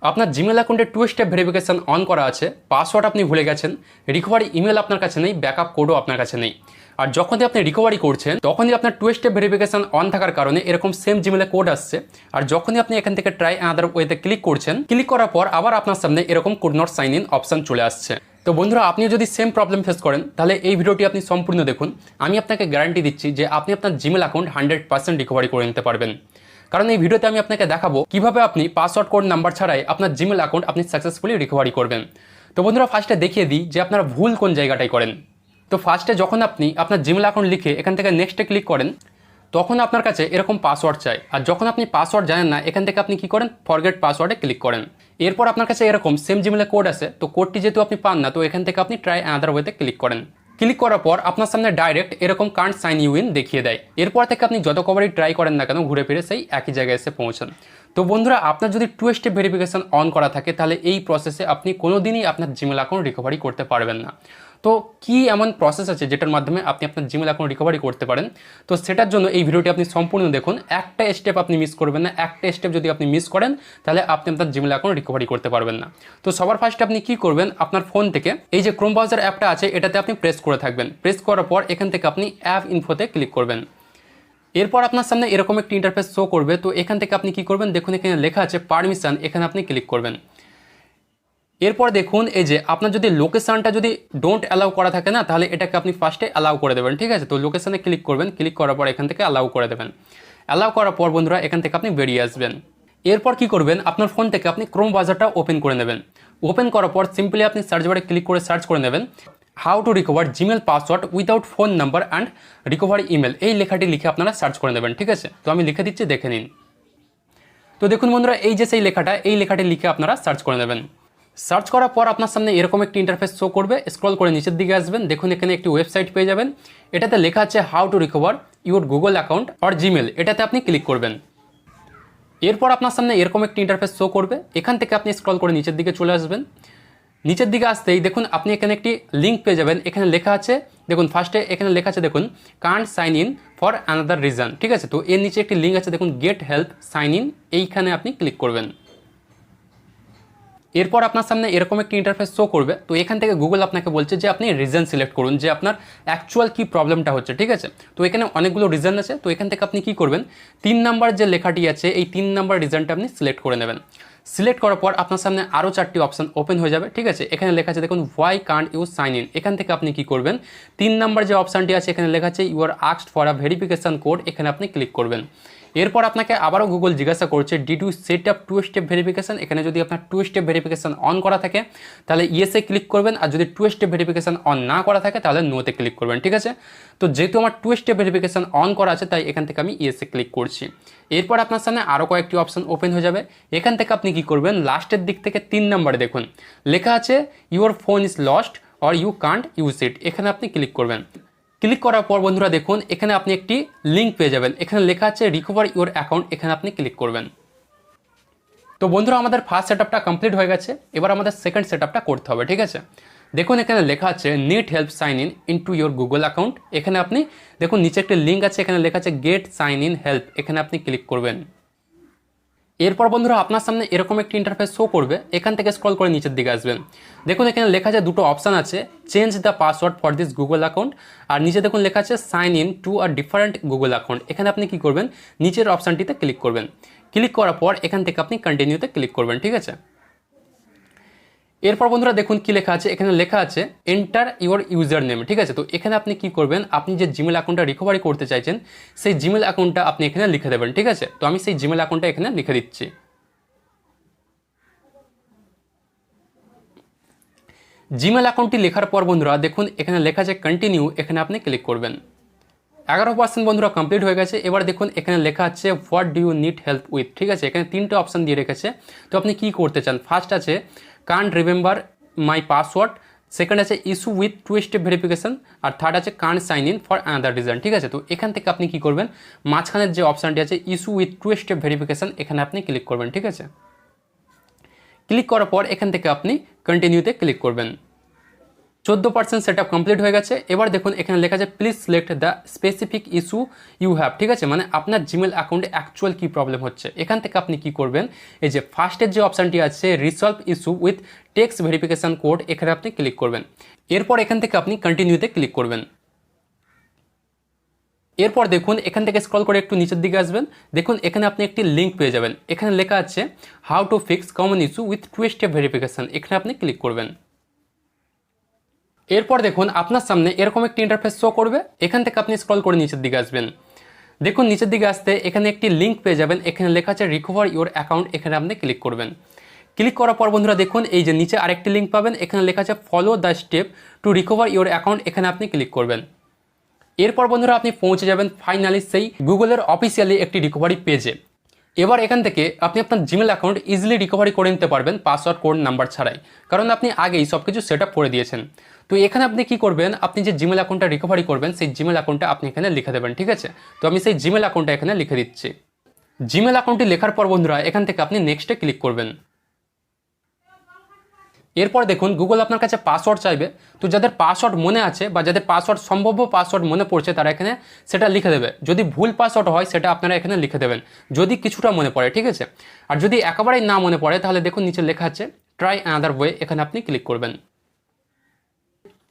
আপনার জিমেল অ্যাকাউন্টে 2 step verification on করা আছে, পাসওয়ার্ড আপনি ভুলে গেছেন, রিকভারি ইমেল আপনার কাছে নেই, ব্যাকআপ কোডও আপনার কাছে নেই। আর যখনই আপনি রিকভারি করছেন তখনই আপনার 2 স্টেপ ভেরিফিকেশন অন থাকার কারণে এরকম সেম জিমেলে কোড আসছে। আর যখনই আপনি এখান থেকে ট্রাই অ্যানাদার ওয়েতে ক্লিক করছেন, ক্লিক করার পর আবার আপনার সামনে এরকম could not sign in option চলে আসছে। তো বন্ধুরা, আপনি যদি সেম প্রবলেম ফেস করেন তাহলে এই ভিডিওটি আপনি সম্পূর্ণ দেখুন। আমি আপনাকে গ্যারান্টি দিচ্ছি যে আপনি আপনার জিমেল অ্যাকাউন্ট 100% রিকভারি করে নিতে পারবেন। কারণ এই ভিডিওতে আমি আপনাকে দেখাবো কিভাবে আপনি পাসওয়ার্ড কোড নাম্বার ছাড়াই আপনার জিমেল অ্যাকাউন্ট আপনি সাকসেসফুলি রিকভারি করবেন। তো বন্ধুরা, ফার্স্টে দেখিয়ে দিই যে আপনারা ভুল কোন জায়গাটাই করেন। তো ফার্স্টে যখন আপনি আপনার জিমেল অ্যাকাউন্ট লিখে এখান থেকে নেক্সটে ক্লিক করেন, তখন আপনার কাছে এরকম পাসওয়ার্ড চাই। আর যখন আপনি পাসওয়ার্ড জানেন না, এখান থেকে আপনি কি করেন, ফরগেট পাসওয়ার্ডে ক্লিক করেন। এরপর আপনার কাছে এরকম সেম জিমেলে কোড আছে, তো কোডটি যেহেতু আপনি পান না, তো এখান থেকে আপনি ট্রাই অ্যানাদার ওয়েতে ক্লিক করেন। ক্লিক করার পর আপনার সামনে ডাইরেক্ট এরকম কান্ট সাইন ইউ ইন দেখিয়ে দেয়। এরপর থেকে আপনি যত কবারই ট্রাই করেন না কেন, ঘুরে ফিরে সেই একই জায়গায় এসে পৌঁছান। তো বন্ধুরা, আপনার যদি 2 স্টেপ ভেরিফিকেশন অন করা থাকে, তাহলে এই প্রসেসে আপনি কোনোদিনই আপনার জিমেল অ্যাকাউন্ট রিকভারি করতে পারবেন না। তো কি এমন প্রসেস আছে যেটার মাধ্যমে আপনি আপনার জিমেল অ্যাকাউন্ট রিকভারি করতে পারেন? তো সেটার জন্য এই ভিডিওটি আপনি সম্পূর্ণ দেখুন। একটা স্টেপ আপনি মিস করবেন না। একটা স্টেপ যদি আপনি মিস করেন, তাহলে আপনি আপনার জিমেল অ্যাকাউন্ট রিকভারি করতে পারবেন না। তো সবার ফার্স্টে আপনি কি করবেন, আপনার ফোন থেকে এই যে ক্রোম ব্রাউজার অ্যাপটা আছে, এটাতে আপনি প্রেস করে থাকবেন। প্রেস করার পর এখান থেকে আপনি অ্যাপ ইনফোতে ক্লিক করবেন। এরপর আপনার সামনে এরকম একটি ইন্টারফেস শো করবে। তো এখান থেকে আপনি কি করবেন, দেখুন এখানে লেখা আছে পারমিশন, এখানে আপনি ক্লিক করবেন। এরপর দেখুন এই যে আপনার যদি লোকেশনটা যদি ডোন্ট অ্যালাউ করা থাকে না, তাহলে এটাকে আপনি ফার্স্টে অ্যালাউ করে দেবেন, ঠিক আছে? তো লোকেশনে ক্লিক করবেন, ক্লিক করার পর এখান থেকে অ্যালাউ করে দেবেন। অ্যালাউ করার পর বন্ধুরা এখান থেকে আপনি বেরিয়ে আসবেন। এরপর কি করবেন, আপনার ফোন থেকে আপনি ক্রোম ব্রাউজারটা ওপেন করে নেবেন। ওপেন করার পর সিম্পলি আপনি সার্চ বারে ক্লিক করে সার্চ করে নেবেন how to recover Gmail password without phone number and recovery email, এই লেখাটি লিখে আপনারা সার্চ করে নেবেন, ঠিক আছে? তো আমি লিখে দিচ্ছি, দেখে নিন। তো দেখুন বন্ধুরা, এই যে সেই লেখাটা, এই লেখাটি লিখে আপনারা সার্চ করে নেবেন। সার্চ করার পর আপনার সামনে এরকম একটি ইন্টারফেস শো করবে। স্ক্রল করে নিচের দিকে আসবেন, দেখুন এখানে একটি ওয়েবসাইট পেয়ে যাবেন। এটাতে লেখা আছে how to recover your Google account or Gmail, এটাতে আপনি ক্লিক করবেন। এরপর আপনার সামনে এরকম একটি ইন্টারফেস শো করবে। এখান থেকে আপনি স্ক্রল করে নিচের দিকে চলে আসবেন। নিচের দিকে আসতেই দেখুন আপনি এখানে একটি লিঙ্ক পেয়ে যাবেন। এখানে লেখা আছে, দেখুন ফার্স্টে এখানে লেখা আছে, দেখুন can't sign in for another reason, ঠিক আছে? তো এর নিচে একটি লিঙ্ক আছে, দেখুন গেট হেল্প সাইন ইন, এইখানে আপনি ক্লিক করবেন। এরপর আপনার সামনে এরকম একটি ইন্টারফেস শো করবে। তো এখান থেকে গুগল আপনাকে বলছে যে আপনি রিজন সিলেক্ট করুন, যে আপনার অ্যাকচুয়াল কি প্রবলেমটা হচ্ছে, ঠিক আছে? তো এখানে অনেকগুলো রিজন আছে। তো এখান থেকে আপনি কি করবেন, 3 নাম্বার যে লেখাটি আছে, এই 3 নাম্বার রিজনটা আপনি সিলেক্ট করে নেবেন। সিলেক্ট করার পর আপনার সামনে আরও 4টি অপশন ওপেন হয়ে যাবে, ঠিক আছে? এখানে লেখা আছে, দেখুন why can't you sign in, এখান থেকে আপনি কি করবেন, 3 নাম্বার যে অপশানটি আছে এখানে লেখা আছে you are asked for a verification code, এখানে আপনি ক্লিক করবেন। এরপর আপনাকে আবারও গুগল জিজ্ঞাসা করছে did you set up 2 step verification, এখানে যদি আপনার 2 স্টেপ ভেরিফিকেশন অন করা থাকে তাহলে ইয়েসে ক্লিক করবেন, আর যদি 2 স্টেপ ভেরিফিকেশন অন না করা থাকে তাহলে নোতে ক্লিক করবেন, ঠিক আছে? তো যেহেতু আমার 2 স্টেপ ভেরিফিকেশন অন করা আছে, তাই এখান থেকে আমি ইয়েসে ক্লিক করছি। এরপর আপনার সামনে আরও কয়েকটি অপশন ওপেন হয়ে যাবে। এখান থেকে আপনি কি করবেন, লাস্টের দিক থেকে 3 নম্বরে দেখুন লেখা আছে your phone is lost or you can't use it, এখানে আপনি ক্লিক করবেন। ক্লিক করার পর বন্ধুরা দেখুন এখানে আপনি একটি লিঙ্ক পেয়ে যাবেন। এখানে লেখা আছে রিকভার ইউর অ্যাকাউন্ট, এখানে আপনি ক্লিক করবেন। তো বন্ধুরা, আমাদের ফার্স্ট সেটআপটা কমপ্লিট হয়ে গেছে। এবার আমাদের সেকেন্ড সেটআপটা করতে হবে, ঠিক আছে? দেখুন এখানে লেখা আছে need help sign in into your Google account, এখানে আপনি দেখুন নিচে একটি লিঙ্ক আছে, এখানে লেখা আছে গেট সাইন ইন হেল্প, এখানে আপনি ক্লিক করবেন। এরপর বন্ধুরা আপনার সামনে এরকম একটি ইন্টারফেস শো করবে। এখান থেকে স্ক্রল করে নিচের দিকে আসবেন। দেখুন এখানে লেখা আছে দুটো অপশান আছে, change the password for this Google account, আর নিচে দেখুন লেখা আছে sign in to a different Google account, এখানে আপনি কি করবেন, নিচের অপশানটিতে ক্লিক করবেন। ক্লিক করার পর এখান থেকে আপনি কন্টিনিউতে ক্লিক করবেন, ঠিক আছে? এরপর বন্ধুরা দেখুন কি লেখা আছে, এখানে লেখা আছে এন্টার ইউর ইউজার নেম, ঠিক আছে? তো এখানে আপনি কি করবেন, আপনি যে জিমেল অ্যাকাউন্টটা রিকভারি করতে চাইছেন সেই জিমেল অ্যাকাউন্টটা আপনি এখানে লিখে দেবেন, ঠিক আছে? তো আমি সেই জিমেল অ্যাকাউন্টটা এখানে লিখে দিচ্ছি। জিমেল অ্যাকাউন্টটি লেখার পর বন্ধুরা দেখুন এখানে লেখা আছে কন্টিনিউ, এখানে আপনি ক্লিক করবেন। 11% বন্ধুরা কমপ্লিট হয়ে গেছে। এবার দেখুন এখানে লেখা আছে what do you need help with, ঠিক আছে? এখানে 3টে অপশান দিয়ে রেখেছে। তো আপনি কি করতে চান, ফার্স্ট আছে can't remember my password, second আছে ইস্যু উইথ 2 স্টেপ ভেরিফিকেশন, আর থার্ড আছে can't sign in for another reason, ঠিক আছে? তো এখান থেকে আপনি কি করবেন, মাঝখানের যে অপশানটি আছে ইস্যু উইথ 2 স্টেপ ভেরিফিকেশন, এখানে আপনি ক্লিক করবেন, ঠিক আছে? ক্লিক করার পর এখান থেকে আপনি কন্টিনিউতে ক্লিক করবেন। 14% সেটআপ কমপ্লিট হয়ে গেছে। এবার দেখুন এখানে লেখা আছে please select the specific issue you have, ঠিক আছে, মানে আপনার জিমেল অ্যাকাউন্টে অ্যাকচুয়াল কী প্রবলেম হচ্ছে। এখান থেকে আপনি কি করবেন, এই যে ফার্স্টের যে অপশানটি আছে resolve issue with text verification code, এখানে আপনি ক্লিক করবেন। এরপর এখান থেকে আপনি কন্টিনিউতে ক্লিক করবেন। এরপর দেখুন এখান থেকে স্ক্রল করে একটু নিচের দিকে আসবেন, দেখুন এখানে আপনি একটি লিঙ্ক পেয়ে যাবেন। এখানে লেখা আছে how to fix common issue with 2 step verification, এখানে আপনি ক্লিক করবেন। এরপর দেখুন আপনার সামনে এরকম একটি ইন্টারফেস শো করবে। এখান থেকে আপনি স্ক্রল করে নিচের দিকে আসবেন, দেখুন নিচের দিকে আসতে এখানে একটি লিঙ্ক পেয়ে যাবেন, এখানে লেখা আছে রিকভার ইউর অ্যাকাউন্ট, এখানে আপনি ক্লিক করবেন। ক্লিক করার পর বন্ধুরা দেখুন এই যে নিচে আরেকটি লিঙ্ক পাবেন, এখানে লেখা আছে follow the step to recover your account, এখানে আপনি ক্লিক করবেন। এরপর বন্ধুরা আপনি পৌঁছে যাবেন ফাইনালি সেই গুগলের অফিসিয়ালি একটি রিকভারি পেজে। এবার এখান থেকে আপনি আপনার জিমেল অ্যাকাউন্ট ইজিলি রিকভারি করে নিতে পারবেন পাসওয়ার্ড কোড নাম্বার ছাড়াই, কারণ আপনি আগেই সব কিছু সেট আপ করে দিয়েছেন। তো এখানে আপনি কি করবেন, আপনি যে জিমেল অ্যাকাউন্টটা রিকভারি করবেন সেই জিমেল অ্যাকাউন্টটা আপনি এখানে লিখে দেবেন, ঠিক আছে। তো আমি সেই জিমেল অ্যাকাউন্টটা এখানে লিখে দিচ্ছি। জিমেল অ্যাকাউন্টটি লেখার পর বন্ধুরা এখান থেকে আপনি নেক্সটে ক্লিক করবেন। এরপর দেখুন গুগল আপনার কাছে পাসওয়ার্ড চাইবে, তো যাদের পাসওয়ার্ড মনে আছে বা যাদের পাসওয়ার্ড সম্ভাব্য পাসওয়ার্ড মনে পড়ছে তারা এখানে সেটা লিখে দেবে। যদি ভুল পাসওয়ার্ড হয় সেটা আপনারা এখানে লিখে দেবেন, যদি কিছুটা মনে পড়ে, ঠিক আছে। আর যদি একেবারেই না মনে পড়ে তাহলে দেখুন নিচে লেখা আছে ট্রাই অ্যানাদার ওয়ে, এখানে আপনি ক্লিক করবেন।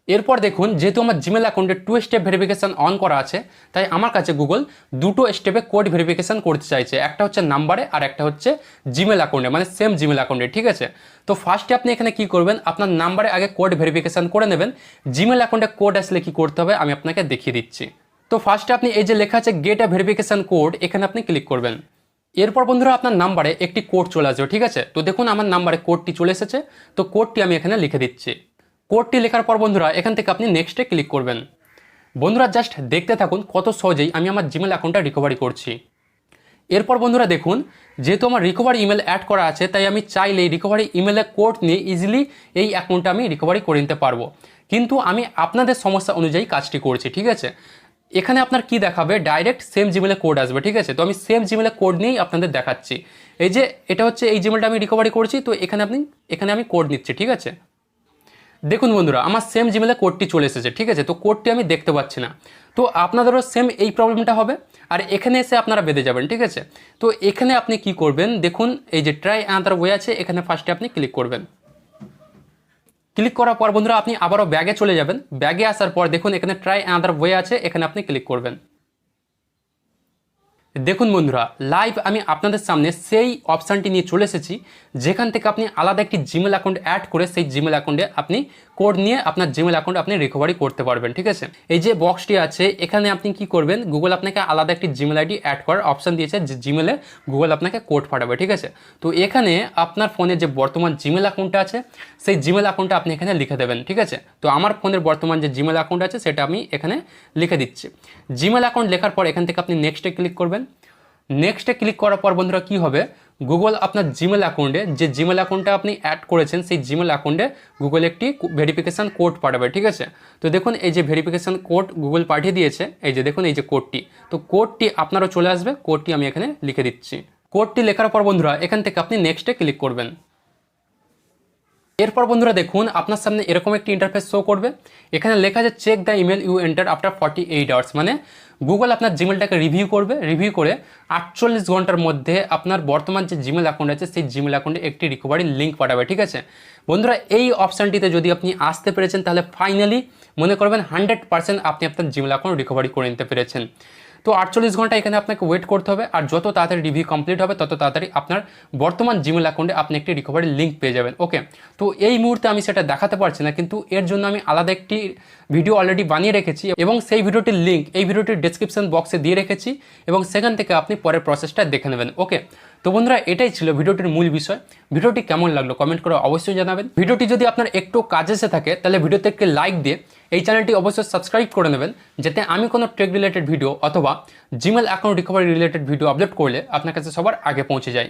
এরপর দেখুন যেহেতু আমার জিমেল অ্যাকাউন্টে 2 স্টেপ ভেরিফিকেশান অন করা আছে, তাই আমার কাছে গুগল 2টো স্টেপে কোড ভেরিফিকেশান করতে চাইছে, একটা হচ্ছে নাম্বারে আর একটা হচ্ছে জিমেল অ্যাকাউন্টে, মানে সেম জিমেল অ্যাকাউন্টে, ঠিক আছে। তো ফার্স্টে আপনি এখানে কি করবেন, আপনার নাম্বারে আগে কোড ভেরিফিকেশান করে নেবেন। জিমেল অ্যাকাউন্টে কোড আসলে কি করতে হবে আমি আপনাকে দেখিয়ে দিচ্ছি। তো ফার্স্টে আপনি এই যে লেখা আছে গেট আ ভেরিফিকেশান কোড, এখানে আপনি ক্লিক করবেন। এরপর বন্ধুরা আপনার নাম্বারে একটি কোড চলে আসবে, ঠিক আছে। তো দেখুন আমার নাম্বারে কোডটি চলে এসেছে, তো কোডটি আমি এখানে লিখে দিচ্ছি। কোডটি লেখার পর বন্ধুরা এখান থেকে আপনি নেক্সটে ক্লিক করবেন। বন্ধুরা জাস্ট দেখতে থাকুন কত সহজেই আমি আমার জিমেল অ্যাকাউন্টটা রিকভারি করছি। এরপর বন্ধুরা দেখুন যেহেতু আমার রিকভারি ইমেল অ্যাড করা আছে, তাই আমি চাইলেই রিকভারি ইমেলের কোড নিয়ে ইজিলি এই অ্যাকাউন্টটা আমি রিকভারি করে নিতে পারবো, কিন্তু আমি আপনাদের সমস্যা অনুযায়ী কাজটি করছি, ঠিক আছে। এখানে আপনার কি দেখাবে, ডাইরেক্ট সেম জিমেলে কোড আসবে, ঠিক আছে। তো আমি সেম জিমেলে কোড নিয়েই আপনাদের দেখাচ্ছি। এই যে এটা হচ্ছে এই জিমেলটা আমি রিকভারি করছি, তো এখানে আমি কোড নিচ্ছি, ঠিক আছে। দেখুন বন্ধুরা আমার সেম জিমেলে কোডটি চলে এসেছে, ঠিক আছে। তো কোডটি আমি দেখতে পাচ্ছি না, তো আপনাদেরও সেম এই প্রবলেমটা হবে, আর এখানে এসে আপনারা বেঁধে যাবেন, ঠিক আছে। তো এখানে আপনি কি করবেন, দেখুন এই যে ট্রাই অ্যানাদার ওয়ে আছে, এখানে ফার্স্টে আপনি ক্লিক করবেন। ক্লিক করার পর বন্ধুরা আপনি আবারও ব্যাগে চলে যাবেন। ব্যাগে আসার পর দেখুন এখানে ট্রাই অ্যানাদার ওয়ে আছে, এখানে আপনি ক্লিক করবেন। দেখুন বন্ধুরা লাইভ আমি আপনাদের সামনে সেই অপশানটি নিয়ে চলে এসেছি, যেখান থেকে আপনি আলাদা একটি জিমেল অ্যাকাউন্ট অ্যাড করে সেই জিমেল অ্যাকাউন্টে আপনি কোড নিয়ে আপনার জিমেল অ্যাকাউন্ট আপনি রিকভারি করতে পারবেন, ঠিক আছে। এই যে বক্সটি আছে এখানে আপনি কি করবেন, গুগল আপনাকে আলাদা একটি জিমেল আইডি অ্যাড করার অপশান দিয়েছে, যে জিমেলে গুগল আপনাকে কোড পাঠাবে, ঠিক আছে। তো এখানে আপনার ফোনে যে বর্তমান জিমেল অ্যাকাউন্টটা আছে সেই জিমেল অ্যাকাউন্টটা আপনি এখানে লিখে দেবেন, ঠিক আছে। তো আমার ফোনের বর্তমান যে জিমেল অ্যাকাউন্ট আছে সেটা আমি এখানে লিখে দিচ্ছি। জিমেল অ্যাকাউন্ট লেখার পর এখান থেকে আপনি নেক্সটে ক্লিক করবেন। নেক্সটে ক্লিক করার পর বন্ধুরা কী হবে, গুগল আপনার জিমেল অ্যাকাউন্টে যে জিমেল অ্যাকাউন্টটা আপনি অ্যাড করেছেন সেই জিমেল অ্যাকাউন্টে গুগল একটি ভেরিফিকেশান কোড পাঠাবে, ঠিক আছে। তো দেখুন এই যে ভেরিফিকেশান কোড গুগল পাঠিয়ে দিয়েছে, এই যে দেখুন এই যে কোডটি, তো কোডটি আপনারও চলে আসবে, কোডটি আমি এখানে লিখে দিচ্ছি। কোডটি লেখার পর বন্ধুরা এখান থেকে আপনি নেক্সটে ক্লিক করবেন। এরপর বন্ধুরা দেখুন আপনার সামনে এরকম একটি ইন্টারফেস শো করবে, এখানে লেখা আছে check the email you enter after 48 hours, মানে গুগল আপনার জিমেলটাকে রিভিউ করবে, রিভিউ করে 48 ঘন্টার মধ্যে আপনার বর্তমান যে জিমেল অ্যাকাউন্ট আছে সেই জিমেল অ্যাকাউন্টে একটি রিকভারি লিঙ্ক পাঠাবে, ঠিক আছে। বন্ধুরা এই অপশানটিতে যদি আপনি আসতে পেরেছেন তাহলে ফাইনালি মনে করবেন 100% আপনি আপনার জিমেল অ্যাকাউন্ট রিকভারি করে নিতে পেরেছেন। তো 48 ঘন্টা এখানে আপনাকে ওয়েট করতে হবে, আর যত তাড়াতাড়ি রিভিউ কমপ্লিট হবে তত তাড়াতাড়ি আপনার বর্তমান জিমেল অ্যাকাউন্টে আপনি একটি রিকভারি লিঙ্ক পেয়ে যাবেন, ওকে। তো এই মুহূর্তে আমি সেটা দেখাতে পারছি না, কিন্তু এর জন্য আমি আলাদা একটি ভিডিও অলরেডি বানিয়ে রেখেছি, এবং সেই ভিডিওটির লিঙ্ক এই ভিডিওটির ডেসক্রিপশন বক্সে দিয়ে রেখেছি, এবং সেখান থেকে আপনি পরের প্রসেসটা দেখে নেবেন, ওকে। তো বন্ধুরা এটাই ছিল ভিডিওটির মূল বিষয়। ভিডিওটি কেমন লাগলো কমেন্ট করে অবশ্যই জানাবেন। ভিডিওটি যদি আপনার একটু কাজে এসে থাকে তাহলে ভিডিওতে একটি লাইক দিয়ে এই চ্যানেলটি অবশ্যই সাবস্ক্রাইব করে নেবেন, যাতে আমি কোনো টেক রিলেটেড ভিডিও অথবা Gmail account recovery related video upload করলে আপনার কাছে সবার আগে পৌঁছে যায়।